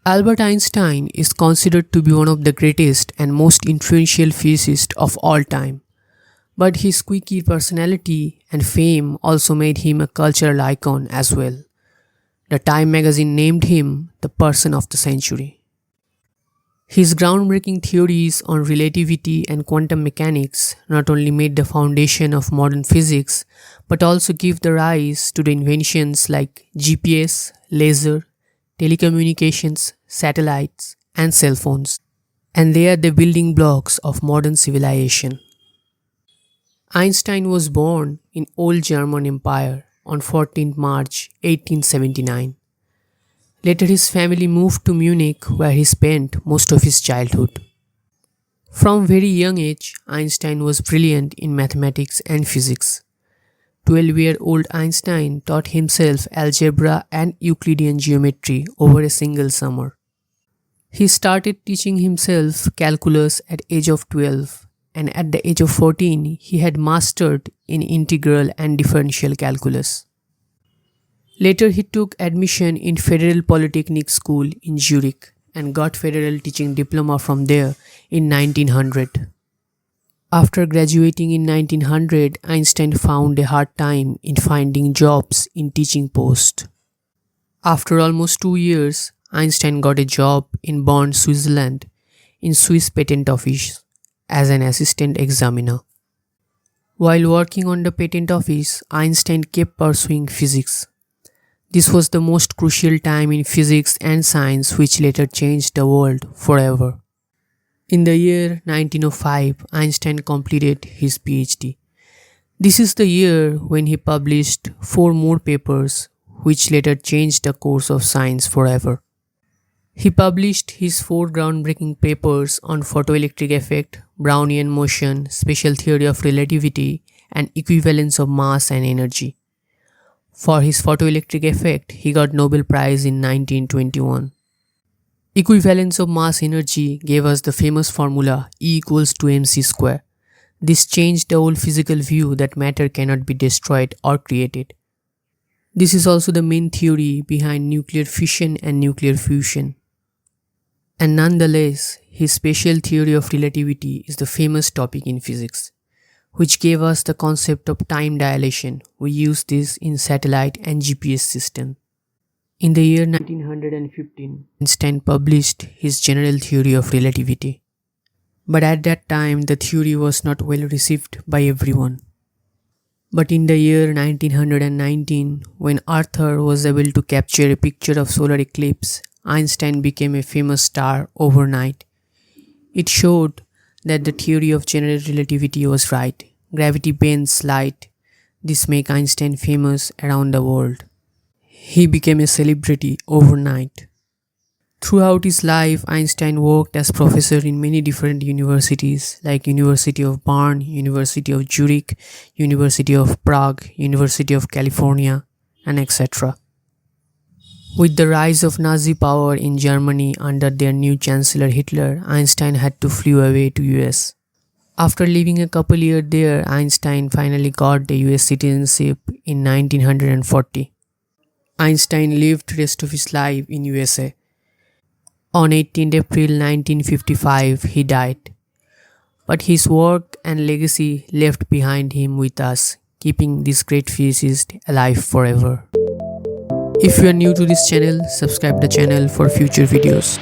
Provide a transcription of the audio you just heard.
Albert Einstein is considered to be one of the greatest and most influential physicists of all time. But his quirky personality and fame also made him a cultural icon as well. The Time magazine named him the person of the century. His groundbreaking theories on relativity and quantum mechanics not only made the foundation of modern physics but also gave the rise to the inventions like GPS, laser, telecommunications, satellites, and cell phones. And they are the building blocks of modern civilization. Einstein was born in Old German Empire on 14 March 1879. Later his family moved to Munich where he spent most of his childhood. From very young age, Einstein was brilliant in mathematics and physics. 12-year-old Einstein taught himself algebra and Euclidean geometry over a single summer. He started teaching himself calculus at age of 12, and at the age of 14 he had mastered in integral and differential calculus. Later he took admission in Federal Polytechnic School in Zurich and got federal teaching diploma from there in 1900. After graduating in 1900, Einstein found a hard time in finding jobs in teaching post. After almost 2 years, Einstein got a job in Bern, Switzerland, in Swiss Patent Office as an assistant examiner. While working on the patent office, Einstein kept pursuing physics. This was the most crucial time in physics and science which later changed the world forever. In the year 1905, Einstein completed his PhD. This is the year when he published 4 more papers which later changed the course of science forever. He published his 4 groundbreaking papers on photoelectric effect, Brownian motion, special theory of relativity, and equivalence of mass and energy. For his photoelectric effect, he got Nobel Prize in 1921. Equivalence of mass energy gave us the famous formula E equals to mc square. This changed the whole physical view that matter cannot be destroyed or created. This is also the main theory behind nuclear fission and nuclear fusion. And nonetheless, his special theory of relativity is the famous topic in physics, which gave us the concept of time dilation. We use this in satellite and GPS system. In the year 1915, Einstein published his general theory of relativity. But at that time, the theory was not well received by everyone. But in the year 1919, when Arthur was able to capture a picture of solar eclipse, Einstein became a famous star overnight. It showed that the theory of general relativity was right. Gravity bends light. This made Einstein famous around the world. He became a celebrity overnight. Throughout his life, Einstein worked as professor in many different universities like University of Bern, University of Zurich, University of Prague, University of California, and etc. With the rise of Nazi power in Germany under their new Chancellor Hitler, Einstein had to flee away to US. After living a couple years there, Einstein finally got the US citizenship in 1940. Einstein lived the rest of his life in USA. On 18 April 1955, he died. But his work and legacy left behind him with us, keeping this great physicist alive forever. If you are new to this channel, subscribe the channel for future videos.